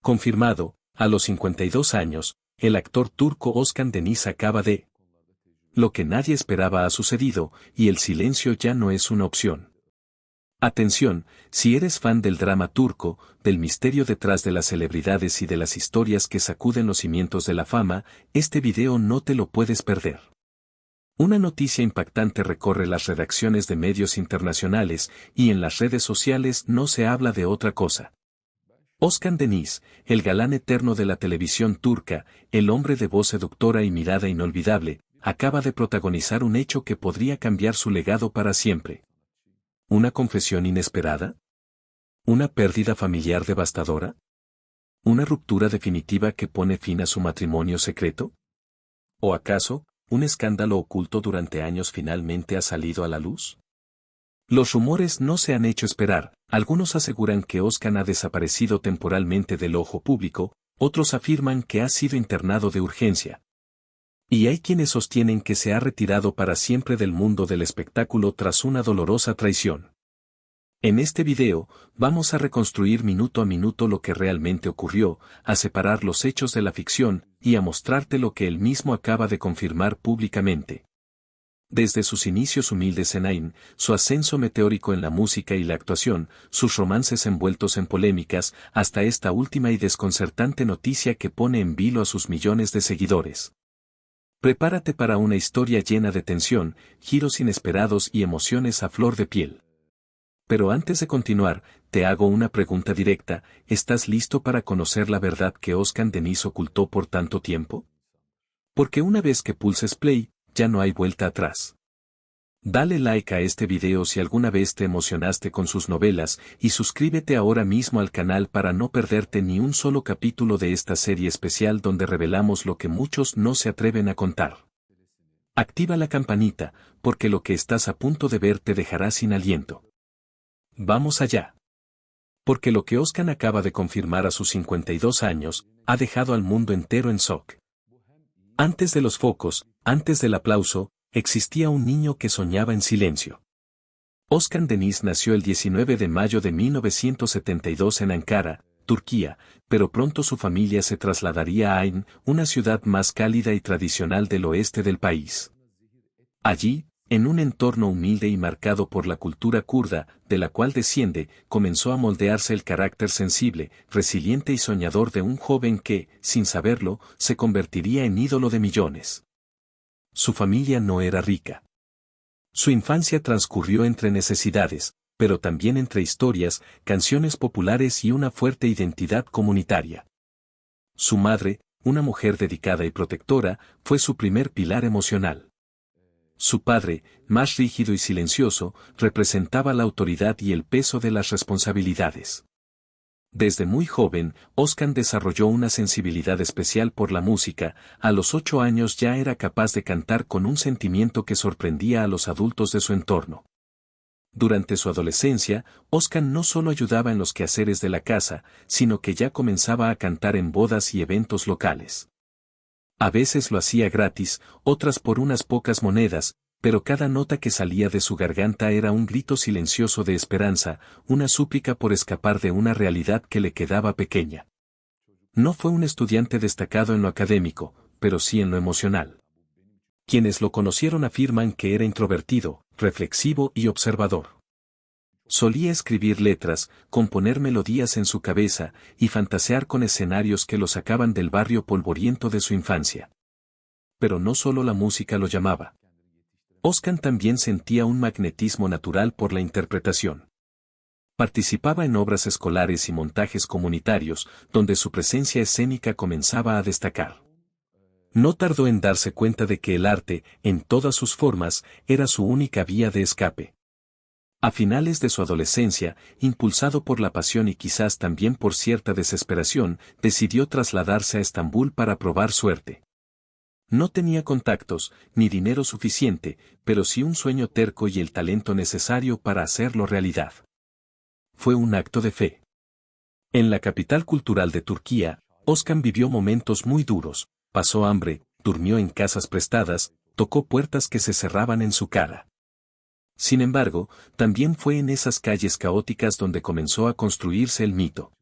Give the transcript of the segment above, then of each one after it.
Confirmado, a los 52 años, el actor turco Özkan Deniz acaba de... Lo que nadie esperaba ha sucedido, y el silencio ya no es una opción. Atención, si eres fan del drama turco, del misterio detrás de las celebridades y de las historias que sacuden los cimientos de la fama, este video no te lo puedes perder. Una noticia impactante recorre las redacciones de medios internacionales, y en las redes sociales no se habla de otra cosa. Özkan Deniz, el galán eterno de la televisión turca, el hombre de voz seductora y mirada inolvidable, acaba de protagonizar un hecho que podría cambiar su legado para siempre. ¿Una confesión inesperada? ¿Una pérdida familiar devastadora? ¿Una ruptura definitiva que pone fin a su matrimonio secreto? ¿O acaso, un escándalo oculto durante años finalmente ha salido a la luz? Los rumores no se han hecho esperar, algunos aseguran que Özkan ha desaparecido temporalmente del ojo público, otros afirman que ha sido internado de urgencia. Y hay quienes sostienen que se ha retirado para siempre del mundo del espectáculo tras una dolorosa traición. En este video, vamos a reconstruir minuto a minuto lo que realmente ocurrió, a separar los hechos de la ficción, y a mostrarte lo que él mismo acaba de confirmar públicamente. Desde sus inicios humildes en AIN, su ascenso meteórico en la música y la actuación, sus romances envueltos en polémicas, hasta esta última y desconcertante noticia que pone en vilo a sus millones de seguidores. Prepárate para una historia llena de tensión, giros inesperados y emociones a flor de piel. Pero antes de continuar, te hago una pregunta directa, ¿estás listo para conocer la verdad que Özkan Deniz ocultó por tanto tiempo? Porque una vez que pulses play, ya no hay vuelta atrás. Dale like a este video si alguna vez te emocionaste con sus novelas y suscríbete ahora mismo al canal para no perderte ni un solo capítulo de esta serie especial donde revelamos lo que muchos no se atreven a contar. Activa la campanita, porque lo que estás a punto de ver te dejará sin aliento. Vamos allá. Porque lo que Özkan acaba de confirmar a sus 52 años, ha dejado al mundo entero en shock. Antes de los focos, antes del aplauso, existía un niño que soñaba en silencio. Özkan Deniz nació el 19 de mayo de 1972 en Ankara, Turquía, pero pronto su familia se trasladaría a Ain, una ciudad más cálida y tradicional del oeste del país. Allí, en un entorno humilde y marcado por la cultura kurda, de la cual desciende, comenzó a moldearse el carácter sensible, resiliente y soñador de un joven que, sin saberlo, se convertiría en ídolo de millones. Su familia no era rica. Su infancia transcurrió entre necesidades, pero también entre historias, canciones populares y una fuerte identidad comunitaria. Su madre, una mujer dedicada y protectora, fue su primer pilar emocional. Su padre, más rígido y silencioso, representaba la autoridad y el peso de las responsabilidades. Desde muy joven, Özkan desarrolló una sensibilidad especial por la música, a los 8 años ya era capaz de cantar con un sentimiento que sorprendía a los adultos de su entorno. Durante su adolescencia, Özkan no solo ayudaba en los quehaceres de la casa, sino que ya comenzaba a cantar en bodas y eventos locales. A veces lo hacía gratis, otras por unas pocas monedas, pero cada nota que salía de su garganta era un grito silencioso de esperanza, una súplica por escapar de una realidad que le quedaba pequeña. No fue un estudiante destacado en lo académico, pero sí en lo emocional. Quienes lo conocieron afirman que era introvertido, reflexivo y observador. Solía escribir letras, componer melodías en su cabeza y fantasear con escenarios que lo sacaban del barrio polvoriento de su infancia. Pero no solo la música lo llamaba. Özkan también sentía un magnetismo natural por la interpretación. Participaba en obras escolares y montajes comunitarios, donde su presencia escénica comenzaba a destacar. No tardó en darse cuenta de que el arte, en todas sus formas, era su única vía de escape. A finales de su adolescencia, impulsado por la pasión y quizás también por cierta desesperación, decidió trasladarse a Estambul para probar suerte. No tenía contactos, ni dinero suficiente, pero sí un sueño terco y el talento necesario para hacerlo realidad. Fue un acto de fe. En la capital cultural de Turquía, Özkan vivió momentos muy duros, pasó hambre, durmió en casas prestadas, tocó puertas que se cerraban en su cara. Sin embargo, también fue en esas calles caóticas donde comenzó a construirse el mito.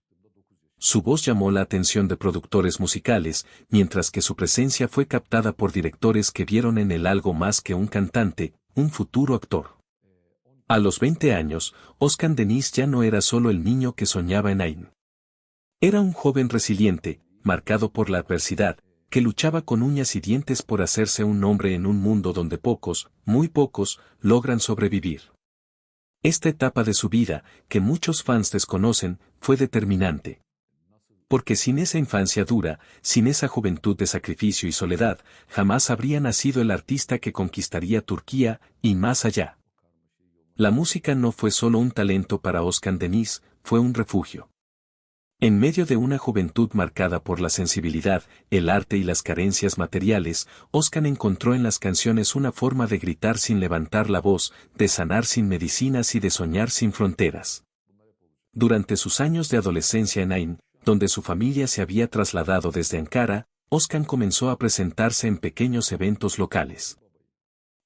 Su voz llamó la atención de productores musicales, mientras que su presencia fue captada por directores que vieron en él algo más que un cantante, un futuro actor. A los 20 años, Özkan Deniz ya no era solo el niño que soñaba en Ain. Era un joven resiliente, marcado por la adversidad, que luchaba con uñas y dientes por hacerse un nombre en un mundo donde pocos, muy pocos, logran sobrevivir. Esta etapa de su vida, que muchos fans desconocen, fue determinante. Porque sin esa infancia dura, sin esa juventud de sacrificio y soledad, jamás habría nacido el artista que conquistaría Turquía, y más allá. La música no fue solo un talento para Özkan Deniz, fue un refugio. En medio de una juventud marcada por la sensibilidad, el arte y las carencias materiales, Özkan encontró en las canciones una forma de gritar sin levantar la voz, de sanar sin medicinas y de soñar sin fronteras. Durante sus años de adolescencia en Ain, donde su familia se había trasladado desde Ankara, Özkan comenzó a presentarse en pequeños eventos locales.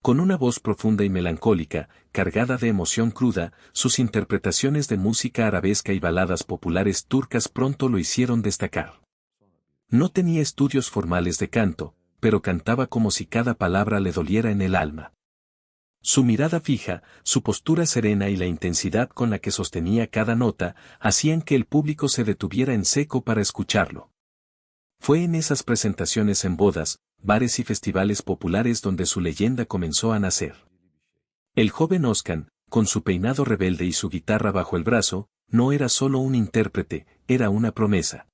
Con una voz profunda y melancólica, cargada de emoción cruda, sus interpretaciones de música arabesca y baladas populares turcas pronto lo hicieron destacar. No tenía estudios formales de canto, pero cantaba como si cada palabra le doliera en el alma. Su mirada fija, su postura serena y la intensidad con la que sostenía cada nota, hacían que el público se detuviera en seco para escucharlo. Fue en esas presentaciones en bodas, bares y festivales populares donde su leyenda comenzó a nacer. El joven Özkan, con su peinado rebelde y su guitarra bajo el brazo, no era solo un intérprete, era una promesa.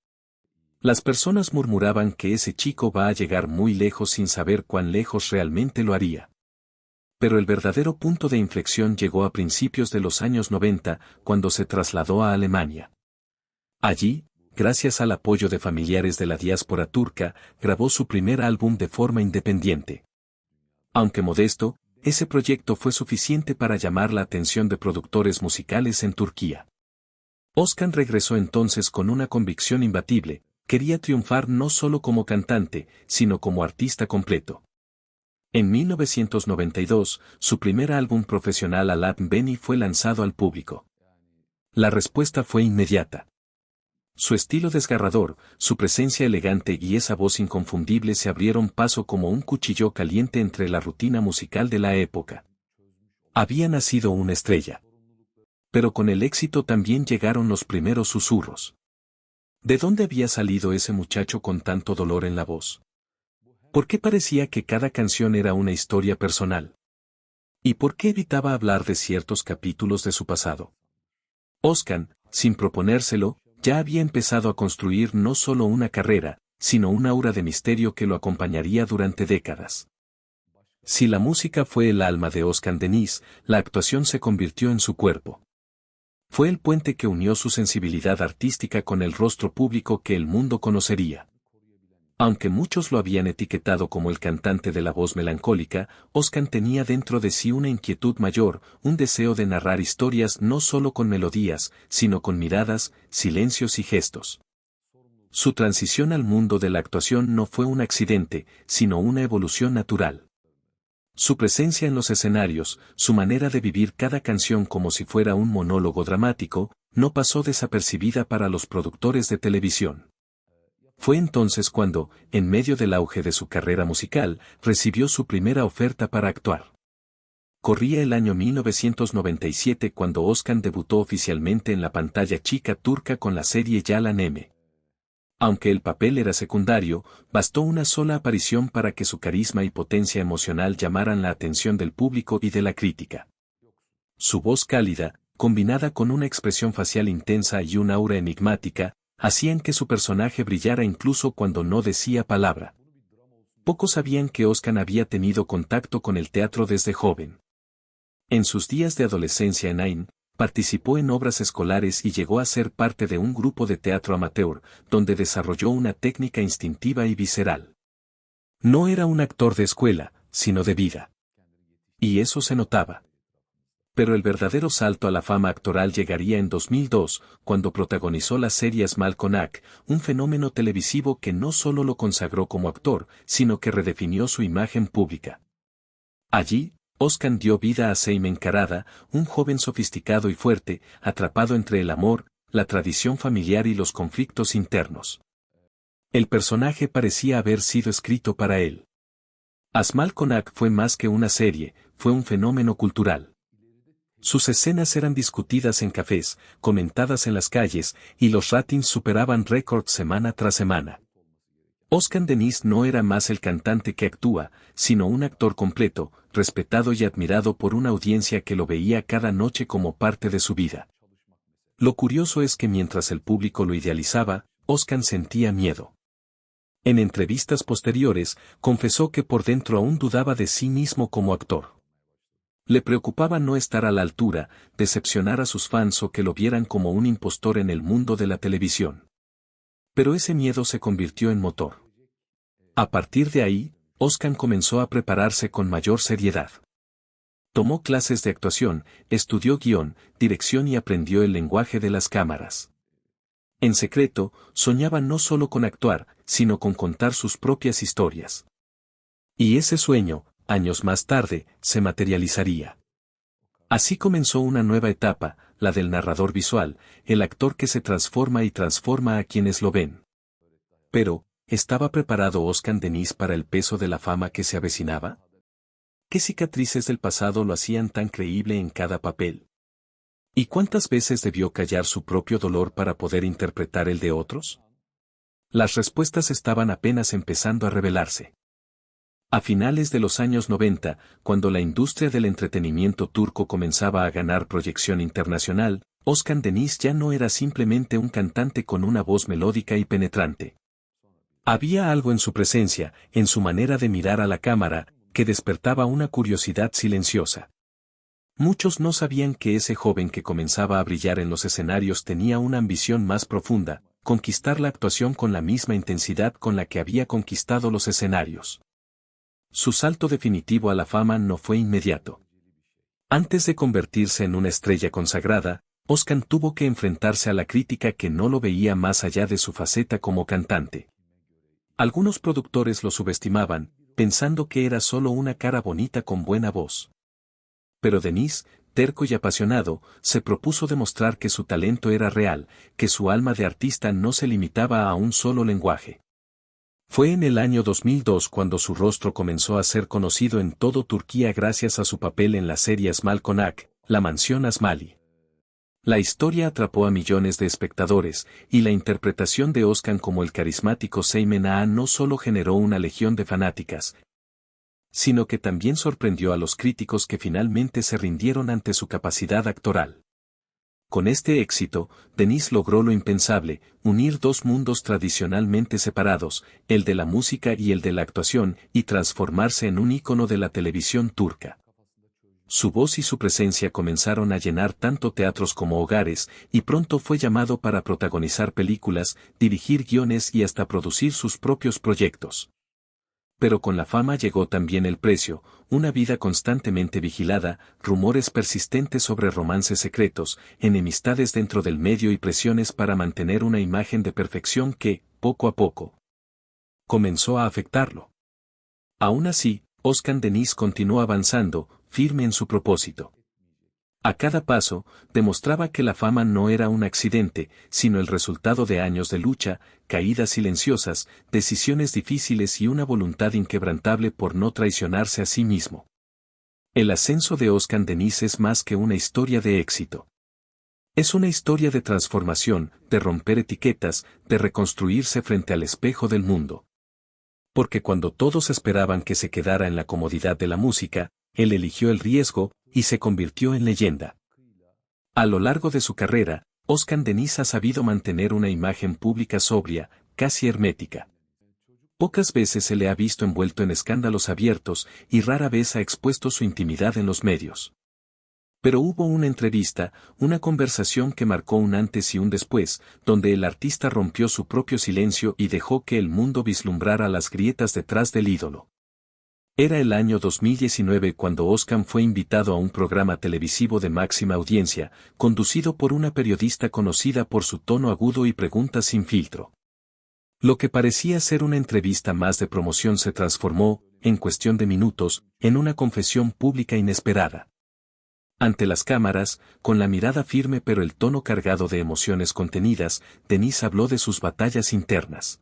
Las personas murmuraban que ese chico va a llegar muy lejos sin saber cuán lejos realmente lo haría. Pero el verdadero punto de inflexión llegó a principios de los años 90, cuando se trasladó a Alemania. Allí, gracias al apoyo de familiares de la diáspora turca, grabó su primer álbum de forma independiente. Aunque modesto, ese proyecto fue suficiente para llamar la atención de productores musicales en Turquía. Özkan regresó entonces con una convicción imbatible: quería triunfar no solo como cantante, sino como artista completo. En 1992, su primer álbum profesional Alap Beni fue lanzado al público. La respuesta fue inmediata. Su estilo desgarrador, su presencia elegante y esa voz inconfundible se abrieron paso como un cuchillo caliente entre la rutina musical de la época. Había nacido una estrella. Pero con el éxito también llegaron los primeros susurros. ¿De dónde había salido ese muchacho con tanto dolor en la voz? ¿Por qué parecía que cada canción era una historia personal? ¿Y por qué evitaba hablar de ciertos capítulos de su pasado? Özkan, sin proponérselo, ya había empezado a construir no solo una carrera, sino un aura de misterio que lo acompañaría durante décadas. Si la música fue el alma de Özkan Deniz, la actuación se convirtió en su cuerpo. Fue el puente que unió su sensibilidad artística con el rostro público que el mundo conocería. Aunque muchos lo habían etiquetado como el cantante de la voz melancólica, Özkan tenía dentro de sí una inquietud mayor, un deseo de narrar historias no solo con melodías, sino con miradas, silencios y gestos. Su transición al mundo de la actuación no fue un accidente, sino una evolución natural. Su presencia en los escenarios, su manera de vivir cada canción como si fuera un monólogo dramático, no pasó desapercibida para los productores de televisión. Fue entonces cuando, en medio del auge de su carrera musical, recibió su primera oferta para actuar. Corría el año 1997 cuando Özkan debutó oficialmente en la pantalla chica turca con la serie Yalan M. Aunque el papel era secundario, bastó una sola aparición para que su carisma y potencia emocional llamaran la atención del público y de la crítica. Su voz cálida, combinada con una expresión facial intensa y un aura enigmática, hacían que su personaje brillara incluso cuando no decía palabra. Pocos sabían que Özkan había tenido contacto con el teatro desde joven. En sus días de adolescencia en Ain, participó en obras escolares y llegó a ser parte de un grupo de teatro amateur, donde desarrolló una técnica instintiva y visceral. No era un actor de escuela, sino de vida. Y eso se notaba. Pero el verdadero salto a la fama actoral llegaría en 2002, cuando protagonizó la serie Smal Konak, un fenómeno televisivo que no solo lo consagró como actor, sino que redefinió su imagen pública. Allí, Özkan dio vida a Seim Enkarada, un joven sofisticado y fuerte, atrapado entre el amor, la tradición familiar y los conflictos internos. El personaje parecía haber sido escrito para él. Asmal Konak fue más que una serie, fue un fenómeno cultural. Sus escenas eran discutidas en cafés, comentadas en las calles, y los ratings superaban récords semana tras semana. Özkan Deniz no era más el cantante que actúa, sino un actor completo, respetado y admirado por una audiencia que lo veía cada noche como parte de su vida. Lo curioso es que mientras el público lo idealizaba, Özkan sentía miedo. En entrevistas posteriores, confesó que por dentro aún dudaba de sí mismo como actor. Le preocupaba no estar a la altura, decepcionar a sus fans o que lo vieran como un impostor en el mundo de la televisión. Pero ese miedo se convirtió en motor. A partir de ahí, Özkan comenzó a prepararse con mayor seriedad. Tomó clases de actuación, estudió guión, dirección y aprendió el lenguaje de las cámaras. En secreto, soñaba no solo con actuar, sino con contar sus propias historias. Y ese sueño, años más tarde, se materializaría. Así comenzó una nueva etapa, la del narrador visual, el actor que se transforma y transforma a quienes lo ven. Pero, ¿estaba preparado Özkan Deniz para el peso de la fama que se avecinaba? ¿Qué cicatrices del pasado lo hacían tan creíble en cada papel? ¿Y cuántas veces debió callar su propio dolor para poder interpretar el de otros? Las respuestas estaban apenas empezando a revelarse. A finales de los años 90, cuando la industria del entretenimiento turco comenzaba a ganar proyección internacional, Özkan Deniz ya no era simplemente un cantante con una voz melódica y penetrante. Había algo en su presencia, en su manera de mirar a la cámara, que despertaba una curiosidad silenciosa. Muchos no sabían que ese joven que comenzaba a brillar en los escenarios tenía una ambición más profunda, conquistar la actuación con la misma intensidad con la que había conquistado los escenarios. Su salto definitivo a la fama no fue inmediato. Antes de convertirse en una estrella consagrada, Özkan tuvo que enfrentarse a la crítica que no lo veía más allá de su faceta como cantante. Algunos productores lo subestimaban, pensando que era solo una cara bonita con buena voz. Pero Deniz, terco y apasionado, se propuso demostrar que su talento era real, que su alma de artista no se limitaba a un solo lenguaje. Fue en el año 2002 cuando su rostro comenzó a ser conocido en todo Turquía gracias a su papel en la serie Asmal Konak, La Mansión Asmali. La historia atrapó a millones de espectadores, y la interpretación de Özkan como el carismático Seymen Ağa no solo generó una legión de fanáticas, sino que también sorprendió a los críticos que finalmente se rindieron ante su capacidad actoral. Con este éxito, Deniz logró lo impensable, unir dos mundos tradicionalmente separados, el de la música y el de la actuación, y transformarse en un ícono de la televisión turca. Su voz y su presencia comenzaron a llenar tanto teatros como hogares, y pronto fue llamado para protagonizar películas, dirigir guiones y hasta producir sus propios proyectos. Pero con la fama llegó también el precio, una vida constantemente vigilada, rumores persistentes sobre romances secretos, enemistades dentro del medio y presiones para mantener una imagen de perfección que, poco a poco, comenzó a afectarlo. Aún así, Özkan Deniz continuó avanzando, firme en su propósito. A cada paso, demostraba que la fama no era un accidente, sino el resultado de años de lucha, caídas silenciosas, decisiones difíciles y una voluntad inquebrantable por no traicionarse a sí mismo. El ascenso de Özkan Deniz es más que una historia de éxito. Es una historia de transformación, de romper etiquetas, de reconstruirse frente al espejo del mundo. Porque cuando todos esperaban que se quedara en la comodidad de la música, él eligió el riesgo, y se convirtió en leyenda. A lo largo de su carrera, Özkan Deniz ha sabido mantener una imagen pública sobria, casi hermética. Pocas veces se le ha visto envuelto en escándalos abiertos, y rara vez ha expuesto su intimidad en los medios. Pero hubo una entrevista, una conversación que marcó un antes y un después, donde el artista rompió su propio silencio y dejó que el mundo vislumbrara las grietas detrás del ídolo. Era el año 2019 cuando Özkan fue invitado a un programa televisivo de máxima audiencia, conducido por una periodista conocida por su tono agudo y preguntas sin filtro. Lo que parecía ser una entrevista más de promoción se transformó, en cuestión de minutos, en una confesión pública inesperada. Ante las cámaras, con la mirada firme pero el tono cargado de emociones contenidas, Denise habló de sus batallas internas.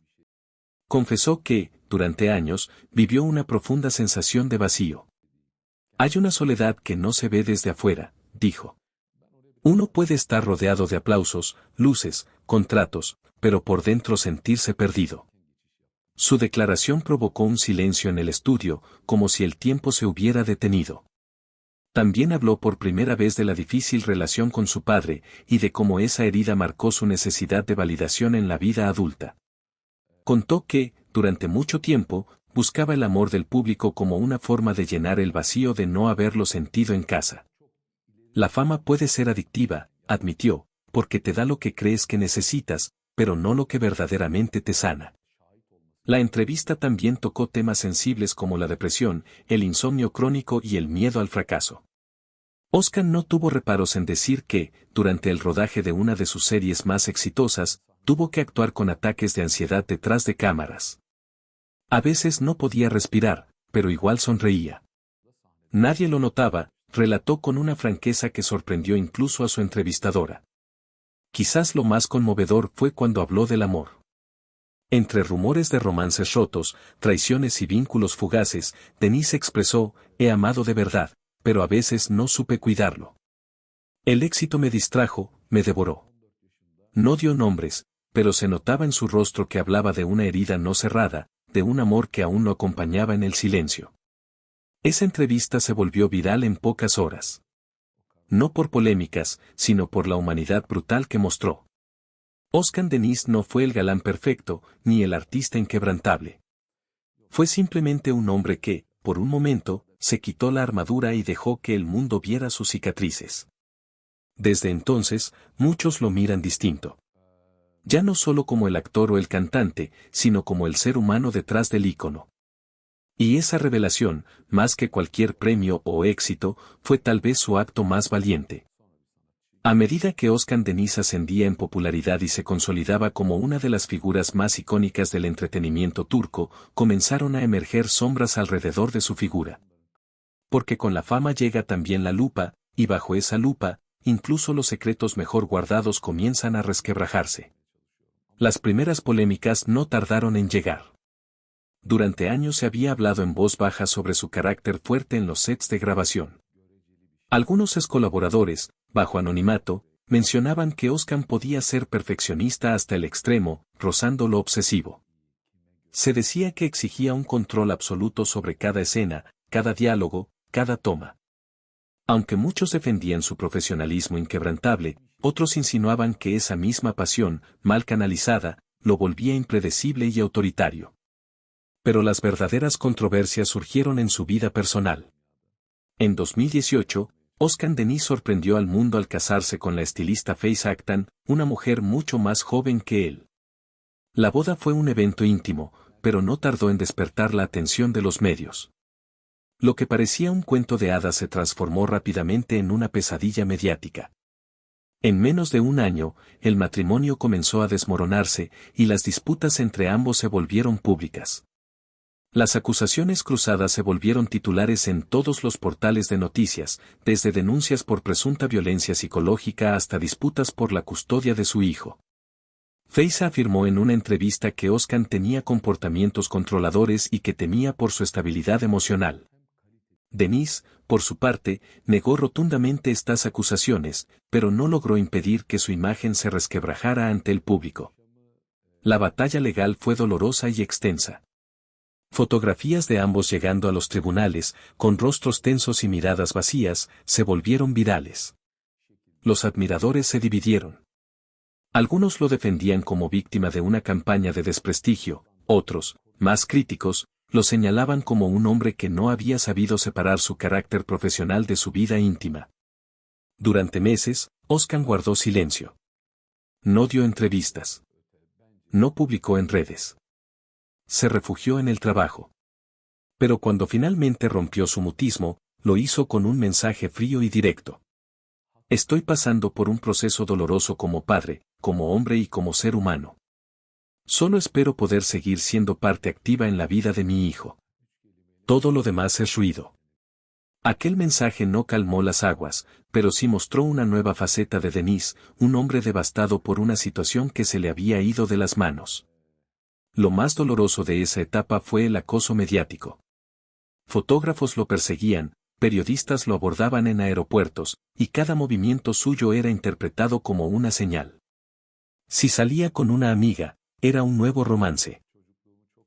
Confesó que, durante años, vivió una profunda sensación de vacío. Hay una soledad que no se ve desde afuera, dijo. Uno puede estar rodeado de aplausos, luces, contratos, pero por dentro sentirse perdido. Su declaración provocó un silencio en el estudio, como si el tiempo se hubiera detenido. También habló por primera vez de la difícil relación con su padre, y de cómo esa herida marcó su necesidad de validación en la vida adulta. Contó que, durante mucho tiempo, buscaba el amor del público como una forma de llenar el vacío de no haberlo sentido en casa. La fama puede ser adictiva, admitió, porque te da lo que crees que necesitas, pero no lo que verdaderamente te sana. La entrevista también tocó temas sensibles como la depresión, el insomnio crónico y el miedo al fracaso. Oscar no tuvo reparos en decir que, durante el rodaje de una de sus series más exitosas, tuvo que actuar con ataques de ansiedad detrás de cámaras. A veces no podía respirar, pero igual sonreía. Nadie lo notaba, relató con una franqueza que sorprendió incluso a su entrevistadora. Quizás lo más conmovedor fue cuando habló del amor. Entre rumores de romances rotos, traiciones y vínculos fugaces, Denise expresó, he amado de verdad, pero a veces no supe cuidarlo. El éxito me distrajo, me devoró. No dio nombres, pero se notaba en su rostro que hablaba de una herida no cerrada, de un amor que aún lo acompañaba en el silencio. Esa entrevista se volvió viral en pocas horas. No por polémicas, sino por la humanidad brutal que mostró. Oscar Denise no fue el galán perfecto, ni el artista inquebrantable. Fue simplemente un hombre que, por un momento, se quitó la armadura y dejó que el mundo viera sus cicatrices. Desde entonces, muchos lo miran distinto. Ya no solo como el actor o el cantante, sino como el ser humano detrás del ícono. Y esa revelación, más que cualquier premio o éxito, fue tal vez su acto más valiente. A medida que Oscar Denise ascendía en popularidad y se consolidaba como una de las figuras más icónicas del entretenimiento turco, comenzaron a emerger sombras alrededor de su figura. Porque con la fama llega también la lupa, y bajo esa lupa, incluso los secretos mejor guardados comienzan a resquebrajarse. Las primeras polémicas no tardaron en llegar. Durante años se había hablado en voz baja sobre su carácter fuerte en los sets de grabación. Algunos ex colaboradores, bajo anonimato, mencionaban que Oscar podía ser perfeccionista hasta el extremo, rozando lo obsesivo. Se decía que exigía un control absoluto sobre cada escena, cada diálogo, cada toma. Aunque muchos defendían su profesionalismo inquebrantable, otros insinuaban que esa misma pasión, mal canalizada, lo volvía impredecible y autoritario. Pero las verdaderas controversias surgieron en su vida personal. En 2018, Oscar Denise sorprendió al mundo al casarse con la estilista Feyza Aktan, una mujer mucho más joven que él. La boda fue un evento íntimo, pero no tardó en despertar la atención de los medios. Lo que parecía un cuento de hadas se transformó rápidamente en una pesadilla mediática. En menos de un año, el matrimonio comenzó a desmoronarse, y las disputas entre ambos se volvieron públicas. Las acusaciones cruzadas se volvieron titulares en todos los portales de noticias, desde denuncias por presunta violencia psicológica hasta disputas por la custodia de su hijo. Feyza afirmó en una entrevista que Oscar tenía comportamientos controladores y que temía por su estabilidad emocional. Denise, por su parte, negó rotundamente estas acusaciones, pero no logró impedir que su imagen se resquebrajara ante el público. La batalla legal fue dolorosa y extensa. Fotografías de ambos llegando a los tribunales, con rostros tensos y miradas vacías, se volvieron virales. Los admiradores se dividieron. Algunos lo defendían como víctima de una campaña de desprestigio, otros, más críticos, lo señalaban como un hombre que no había sabido separar su carácter profesional de su vida íntima. Durante meses, Oscar guardó silencio. No dio entrevistas. No publicó en redes. Se refugió en el trabajo. Pero cuando finalmente rompió su mutismo, lo hizo con un mensaje frío y directo. Estoy pasando por un proceso doloroso como padre, como hombre y como ser humano. Solo espero poder seguir siendo parte activa en la vida de mi hijo. Todo lo demás es ruido. Aquel mensaje no calmó las aguas, pero sí mostró una nueva faceta de Denis, un hombre devastado por una situación que se le había ido de las manos. Lo más doloroso de esa etapa fue el acoso mediático. Fotógrafos lo perseguían, periodistas lo abordaban en aeropuertos, y cada movimiento suyo era interpretado como una señal. Si salía con una amiga, era un nuevo romance.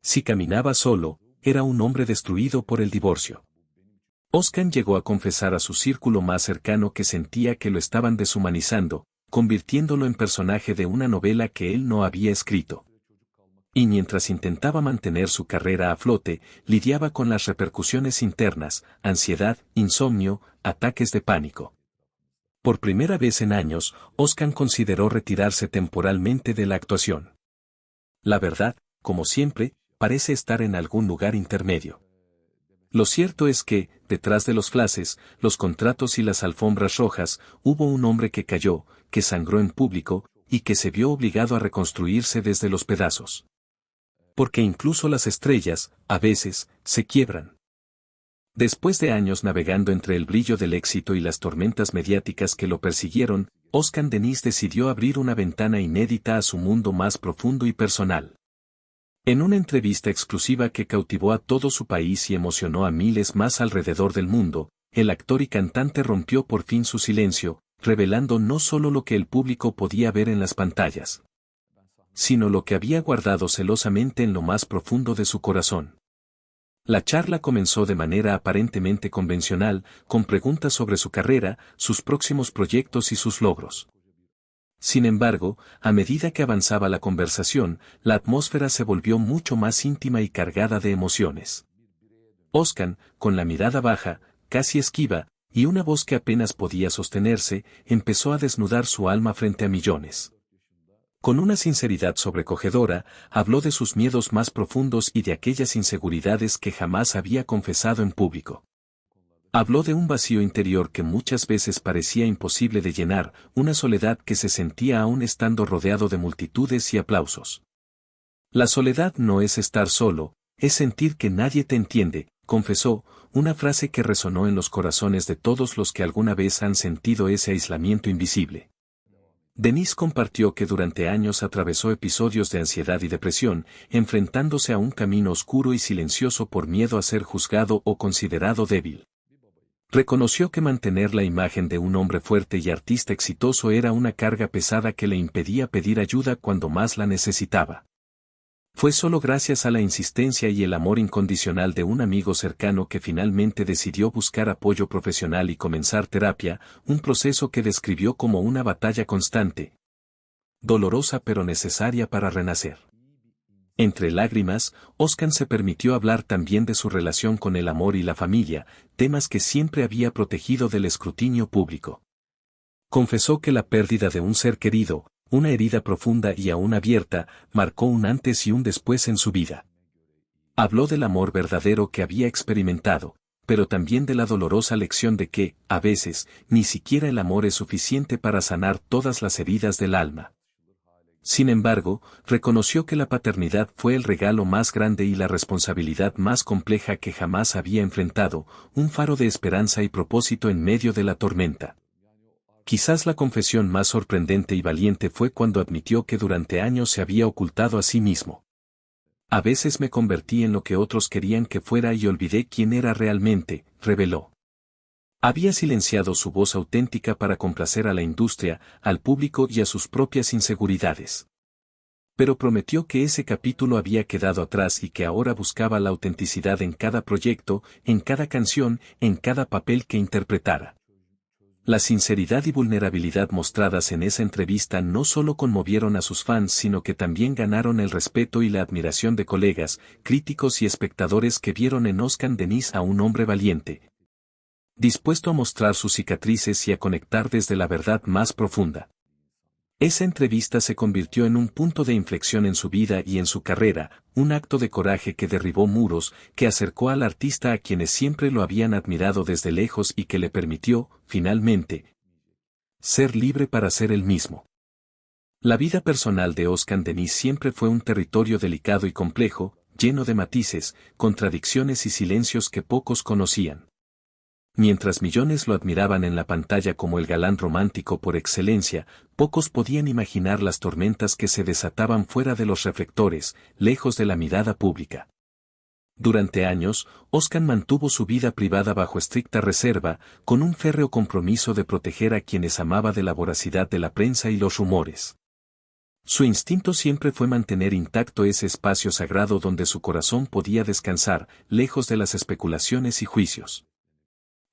Si caminaba solo, era un hombre destruido por el divorcio. Özcan llegó a confesar a su círculo más cercano que sentía que lo estaban deshumanizando, convirtiéndolo en personaje de una novela que él no había escrito. Y mientras intentaba mantener su carrera a flote, lidiaba con las repercusiones internas, ansiedad, insomnio, ataques de pánico. Por primera vez en años, Özcan consideró retirarse temporalmente de la actuación. La verdad, como siempre, parece estar en algún lugar intermedio. Lo cierto es que, detrás de los flashes, los contratos y las alfombras rojas, hubo un hombre que cayó, que sangró en público, y que se vio obligado a reconstruirse desde los pedazos. Porque incluso las estrellas, a veces, se quiebran. Después de años navegando entre el brillo del éxito y las tormentas mediáticas que lo persiguieron, Özcan Deniz decidió abrir una ventana inédita a su mundo más profundo y personal. En una entrevista exclusiva que cautivó a todo su país y emocionó a miles más alrededor del mundo, el actor y cantante rompió por fin su silencio, revelando no solo lo que el público podía ver en las pantallas, sino lo que había guardado celosamente en lo más profundo de su corazón. La charla comenzó de manera aparentemente convencional, con preguntas sobre su carrera, sus próximos proyectos y sus logros. Sin embargo, a medida que avanzaba la conversación, la atmósfera se volvió mucho más íntima y cargada de emociones. Özcan, con la mirada baja, casi esquiva, y una voz que apenas podía sostenerse, empezó a desnudar su alma frente a millones. Con una sinceridad sobrecogedora, habló de sus miedos más profundos y de aquellas inseguridades que jamás había confesado en público. Habló de un vacío interior que muchas veces parecía imposible de llenar, una soledad que se sentía aún estando rodeado de multitudes y aplausos. La soledad no es estar solo, es sentir que nadie te entiende, confesó, una frase que resonó en los corazones de todos los que alguna vez han sentido ese aislamiento invisible. Deniz compartió que durante años atravesó episodios de ansiedad y depresión, enfrentándose a un camino oscuro y silencioso por miedo a ser juzgado o considerado débil. Reconoció que mantener la imagen de un hombre fuerte y artista exitoso era una carga pesada que le impedía pedir ayuda cuando más la necesitaba. Fue solo gracias a la insistencia y el amor incondicional de un amigo cercano que finalmente decidió buscar apoyo profesional y comenzar terapia, un proceso que describió como una batalla constante, dolorosa pero necesaria para renacer. Entre lágrimas, Özcan se permitió hablar también de su relación con el amor y la familia, temas que siempre había protegido del escrutinio público. Confesó que la pérdida de un ser querido, una herida profunda y aún abierta, marcó un antes y un después en su vida. Habló del amor verdadero que había experimentado, pero también de la dolorosa lección de que, a veces, ni siquiera el amor es suficiente para sanar todas las heridas del alma. Sin embargo, reconoció que la paternidad fue el regalo más grande y la responsabilidad más compleja que jamás había enfrentado, un faro de esperanza y propósito en medio de la tormenta. Quizás la confesión más sorprendente y valiente fue cuando admitió que durante años se había ocultado a sí mismo. A veces me convertí en lo que otros querían que fuera y olvidé quién era realmente, reveló. Había silenciado su voz auténtica para complacer a la industria, al público y a sus propias inseguridades. Pero prometió que ese capítulo había quedado atrás y que ahora buscaba la autenticidad en cada proyecto, en cada canción, en cada papel que interpretara. La sinceridad y vulnerabilidad mostradas en esa entrevista no solo conmovieron a sus fans sino que también ganaron el respeto y la admiración de colegas, críticos y espectadores que vieron en Özcan Deniz a un hombre valiente, dispuesto a mostrar sus cicatrices y a conectar desde la verdad más profunda. Esa entrevista se convirtió en un punto de inflexión en su vida y en su carrera, un acto de coraje que derribó muros, que acercó al artista a quienes siempre lo habían admirado desde lejos y que le permitió, finalmente, ser libre para ser él mismo. La vida personal de Özcan Deniz siempre fue un territorio delicado y complejo, lleno de matices, contradicciones y silencios que pocos conocían. Mientras millones lo admiraban en la pantalla como el galán romántico por excelencia, pocos podían imaginar las tormentas que se desataban fuera de los reflectores, lejos de la mirada pública. Durante años, Oscar mantuvo su vida privada bajo estricta reserva, con un férreo compromiso de proteger a quienes amaba de la voracidad de la prensa y los rumores. Su instinto siempre fue mantener intacto ese espacio sagrado donde su corazón podía descansar, lejos de las especulaciones y juicios.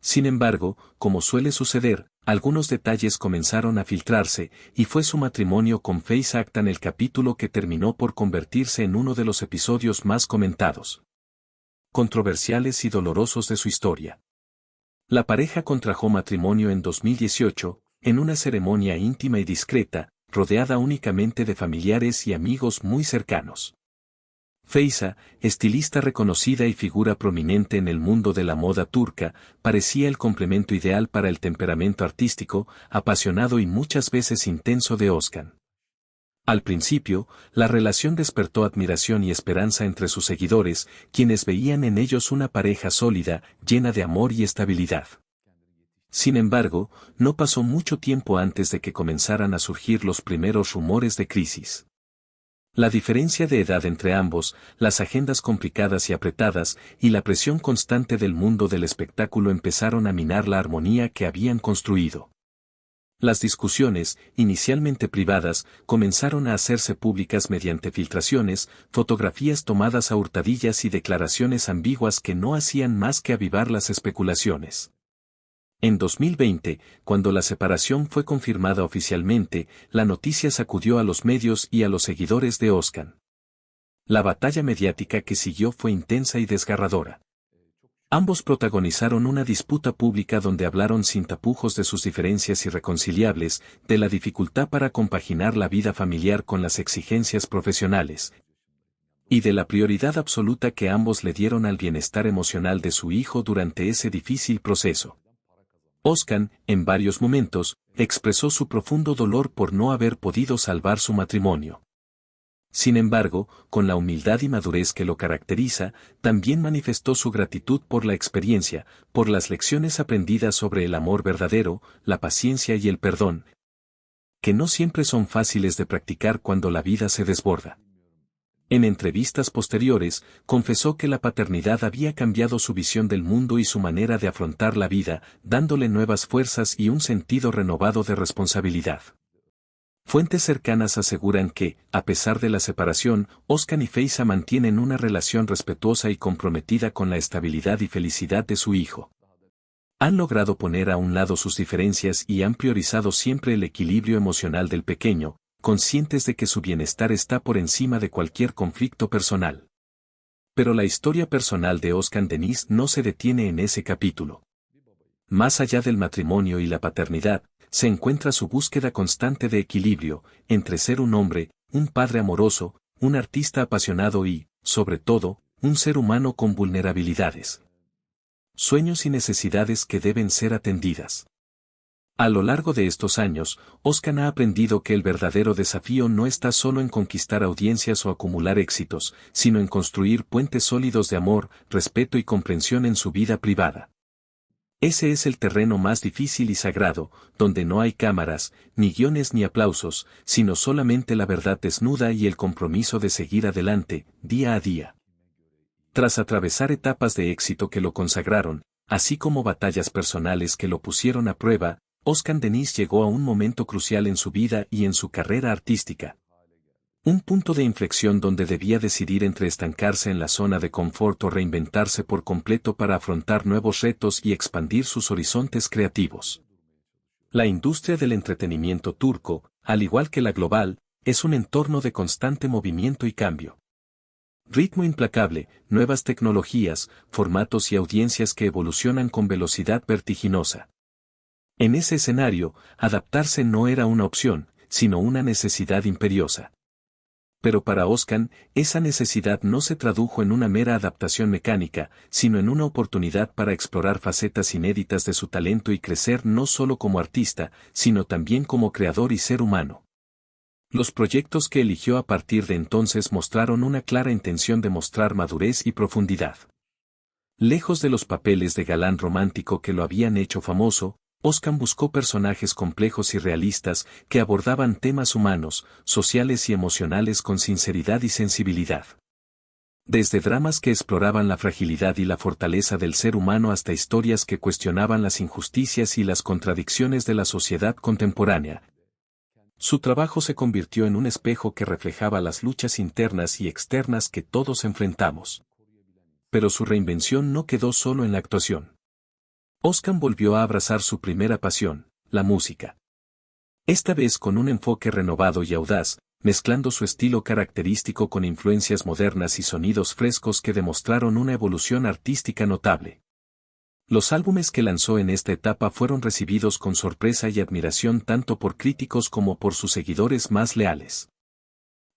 Sin embargo, como suele suceder, algunos detalles comenzaron a filtrarse, y fue su matrimonio con Faith Aktan el capítulo que terminó por convertirse en uno de los episodios más comentados, controversiales y dolorosos de su historia. La pareja contrajo matrimonio en 2018, en una ceremonia íntima y discreta, rodeada únicamente de familiares y amigos muy cercanos. Feyza, estilista reconocida y figura prominente en el mundo de la moda turca, parecía el complemento ideal para el temperamento artístico, apasionado y muchas veces intenso de Özkan. Al principio, la relación despertó admiración y esperanza entre sus seguidores, quienes veían en ellos una pareja sólida, llena de amor y estabilidad. Sin embargo, no pasó mucho tiempo antes de que comenzaran a surgir los primeros rumores de crisis. La diferencia de edad entre ambos, las agendas complicadas y apretadas, y la presión constante del mundo del espectáculo empezaron a minar la armonía que habían construido. Las discusiones, inicialmente privadas, comenzaron a hacerse públicas mediante filtraciones, fotografías tomadas a hurtadillas y declaraciones ambiguas que no hacían más que avivar las especulaciones. En 2020, cuando la separación fue confirmada oficialmente, la noticia sacudió a los medios y a los seguidores de Özkan. La batalla mediática que siguió fue intensa y desgarradora. Ambos protagonizaron una disputa pública donde hablaron sin tapujos de sus diferencias irreconciliables, de la dificultad para compaginar la vida familiar con las exigencias profesionales, y de la prioridad absoluta que ambos le dieron al bienestar emocional de su hijo durante ese difícil proceso. Özkan, en varios momentos, expresó su profundo dolor por no haber podido salvar su matrimonio. Sin embargo, con la humildad y madurez que lo caracteriza, también manifestó su gratitud por la experiencia, por las lecciones aprendidas sobre el amor verdadero, la paciencia y el perdón, que no siempre son fáciles de practicar cuando la vida se desborda. En entrevistas posteriores, confesó que la paternidad había cambiado su visión del mundo y su manera de afrontar la vida, dándole nuevas fuerzas y un sentido renovado de responsabilidad. Fuentes cercanas aseguran que, a pesar de la separación, Özkan y Feyza mantienen una relación respetuosa y comprometida con la estabilidad y felicidad de su hijo. Han logrado poner a un lado sus diferencias y han priorizado siempre el equilibrio emocional del pequeño, conscientes de que su bienestar está por encima de cualquier conflicto personal. Pero la historia personal de Özkan Deniz no se detiene en ese capítulo. Más allá del matrimonio y la paternidad, se encuentra su búsqueda constante de equilibrio, entre ser un hombre, un padre amoroso, un artista apasionado y, sobre todo, un ser humano con vulnerabilidades, sueños y necesidades que deben ser atendidas. A lo largo de estos años, Özkan ha aprendido que el verdadero desafío no está solo en conquistar audiencias o acumular éxitos, sino en construir puentes sólidos de amor, respeto y comprensión en su vida privada. Ese es el terreno más difícil y sagrado, donde no hay cámaras, ni guiones ni aplausos, sino solamente la verdad desnuda y el compromiso de seguir adelante, día a día. Tras atravesar etapas de éxito que lo consagraron, así como batallas personales que lo pusieron a prueba, Özkan Deniz llegó a un momento crucial en su vida y en su carrera artística. Un punto de inflexión donde debía decidir entre estancarse en la zona de confort o reinventarse por completo para afrontar nuevos retos y expandir sus horizontes creativos. La industria del entretenimiento turco, al igual que la global, es un entorno de constante movimiento y cambio. Ritmo implacable, nuevas tecnologías, formatos y audiencias que evolucionan con velocidad vertiginosa. En ese escenario, adaptarse no era una opción, sino una necesidad imperiosa. Pero para Özkan, esa necesidad no se tradujo en una mera adaptación mecánica, sino en una oportunidad para explorar facetas inéditas de su talento y crecer no solo como artista, sino también como creador y ser humano. Los proyectos que eligió a partir de entonces mostraron una clara intención de mostrar madurez y profundidad. Lejos de los papeles de galán romántico que lo habían hecho famoso, Oscar buscó personajes complejos y realistas que abordaban temas humanos, sociales y emocionales con sinceridad y sensibilidad. Desde dramas que exploraban la fragilidad y la fortaleza del ser humano hasta historias que cuestionaban las injusticias y las contradicciones de la sociedad contemporánea. Su trabajo se convirtió en un espejo que reflejaba las luchas internas y externas que todos enfrentamos. Pero su reinvención no quedó solo en la actuación. Oscar volvió a abrazar su primera pasión, la música. Esta vez con un enfoque renovado y audaz, mezclando su estilo característico con influencias modernas y sonidos frescos que demostraron una evolución artística notable. Los álbumes que lanzó en esta etapa fueron recibidos con sorpresa y admiración tanto por críticos como por sus seguidores más leales.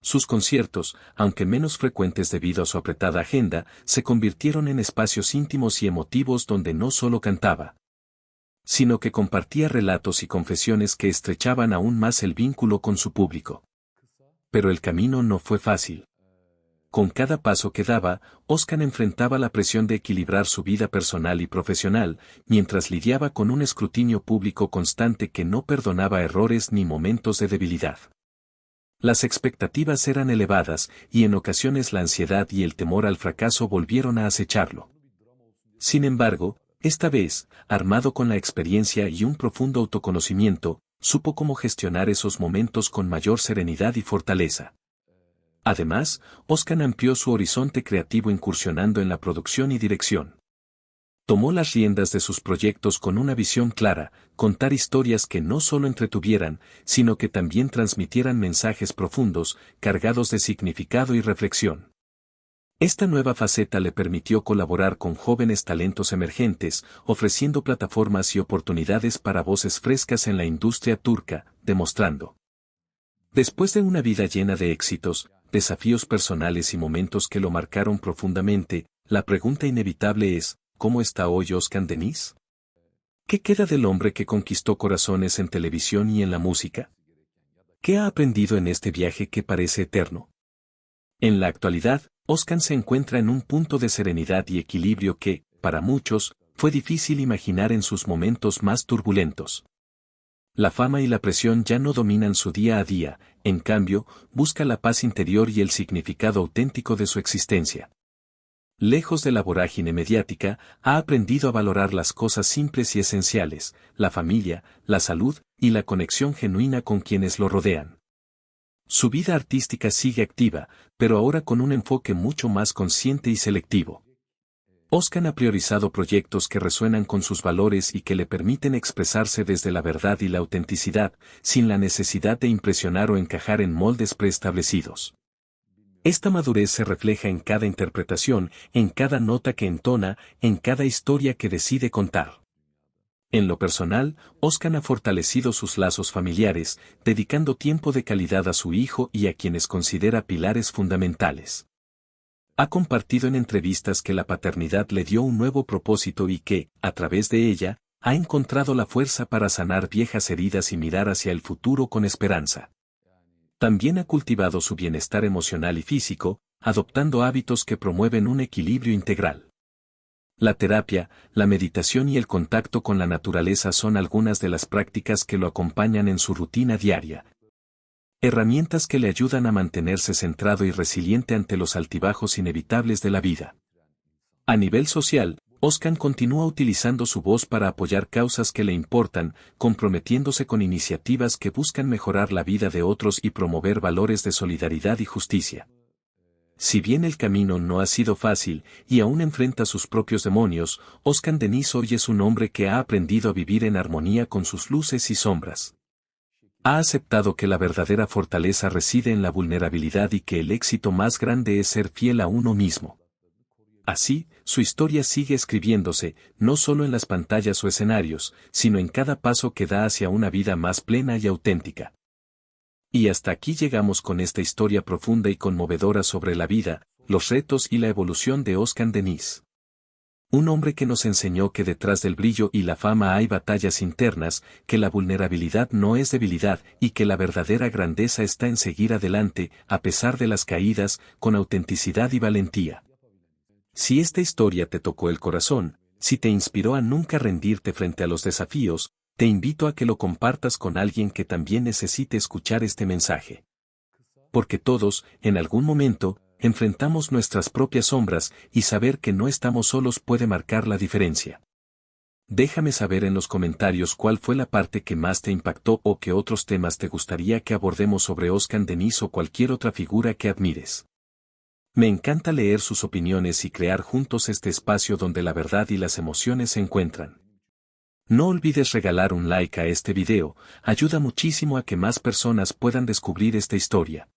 Sus conciertos, aunque menos frecuentes debido a su apretada agenda, se convirtieron en espacios íntimos y emotivos donde no solo cantaba, sino que compartía relatos y confesiones que estrechaban aún más el vínculo con su público. Pero el camino no fue fácil. Con cada paso que daba, Oscar enfrentaba la presión de equilibrar su vida personal y profesional, mientras lidiaba con un escrutinio público constante que no perdonaba errores ni momentos de debilidad. Las expectativas eran elevadas, y en ocasiones la ansiedad y el temor al fracaso volvieron a acecharlo. Sin embargo, esta vez, armado con la experiencia y un profundo autoconocimiento, supo cómo gestionar esos momentos con mayor serenidad y fortaleza. Además, Oscar amplió su horizonte creativo incursionando en la producción y dirección. Tomó las riendas de sus proyectos con una visión clara, contar historias que no solo entretuvieran, sino que también transmitieran mensajes profundos, cargados de significado y reflexión. Esta nueva faceta le permitió colaborar con jóvenes talentos emergentes, ofreciendo plataformas y oportunidades para voces frescas en la industria turca, demostrando. Después de una vida llena de éxitos, desafíos personales y momentos que lo marcaron profundamente, la pregunta inevitable es, ¿cómo está hoy Özkan Deniz? ¿Qué queda del hombre que conquistó corazones en televisión y en la música? ¿Qué ha aprendido en este viaje que parece eterno? En la actualidad, Özkan se encuentra en un punto de serenidad y equilibrio que, para muchos, fue difícil imaginar en sus momentos más turbulentos. La fama y la presión ya no dominan su día a día, en cambio, busca la paz interior y el significado auténtico de su existencia. Lejos de la vorágine mediática, ha aprendido a valorar las cosas simples y esenciales, la familia, la salud y la conexión genuina con quienes lo rodean. Su vida artística sigue activa, pero ahora con un enfoque mucho más consciente y selectivo. Özkan ha priorizado proyectos que resuenan con sus valores y que le permiten expresarse desde la verdad y la autenticidad, sin la necesidad de impresionar o encajar en moldes preestablecidos. Esta madurez se refleja en cada interpretación, en cada nota que entona, en cada historia que decide contar. En lo personal, Özkan ha fortalecido sus lazos familiares, dedicando tiempo de calidad a su hijo y a quienes considera pilares fundamentales. Ha compartido en entrevistas que la paternidad le dio un nuevo propósito y que, a través de ella, ha encontrado la fuerza para sanar viejas heridas y mirar hacia el futuro con esperanza. También ha cultivado su bienestar emocional y físico, adoptando hábitos que promueven un equilibrio integral. La terapia, la meditación y el contacto con la naturaleza son algunas de las prácticas que lo acompañan en su rutina diaria. Herramientas que le ayudan a mantenerse centrado y resiliente ante los altibajos inevitables de la vida. A nivel social, Özkan continúa utilizando su voz para apoyar causas que le importan, comprometiéndose con iniciativas que buscan mejorar la vida de otros y promover valores de solidaridad y justicia. Si bien el camino no ha sido fácil, y aún enfrenta sus propios demonios, Özkan Deniz hoy es un hombre que ha aprendido a vivir en armonía con sus luces y sombras. Ha aceptado que la verdadera fortaleza reside en la vulnerabilidad y que el éxito más grande es ser fiel a uno mismo. Así, su historia sigue escribiéndose, no solo en las pantallas o escenarios, sino en cada paso que da hacia una vida más plena y auténtica. Y hasta aquí llegamos con esta historia profunda y conmovedora sobre la vida, los retos y la evolución de Özkan Deniz. Un hombre que nos enseñó que detrás del brillo y la fama hay batallas internas, que la vulnerabilidad no es debilidad y que la verdadera grandeza está en seguir adelante, a pesar de las caídas, con autenticidad y valentía. Si esta historia te tocó el corazón, si te inspiró a nunca rendirte frente a los desafíos, te invito a que lo compartas con alguien que también necesite escuchar este mensaje. Porque todos, en algún momento, enfrentamos nuestras propias sombras y saber que no estamos solos puede marcar la diferencia. Déjame saber en los comentarios cuál fue la parte que más te impactó o qué otros temas te gustaría que abordemos sobre Oscar Denis o cualquier otra figura que admires. Me encanta leer sus opiniones y crear juntos este espacio donde la verdad y las emociones se encuentran. No olvides regalar un like a este video, ayuda muchísimo a que más personas puedan descubrir esta historia.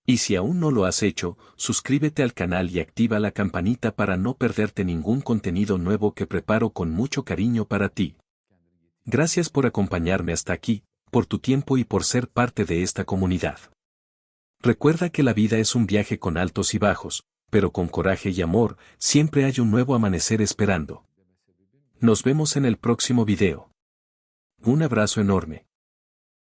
Y si aún no lo has hecho, suscríbete al canal y activa la campanita para no perderte ningún contenido nuevo que preparo con mucho cariño para ti. Gracias por acompañarme hasta aquí, por tu tiempo y por ser parte de esta comunidad. Recuerda que la vida es un viaje con altos y bajos, pero con coraje y amor, siempre hay un nuevo amanecer esperando. Nos vemos en el próximo video. Un abrazo enorme.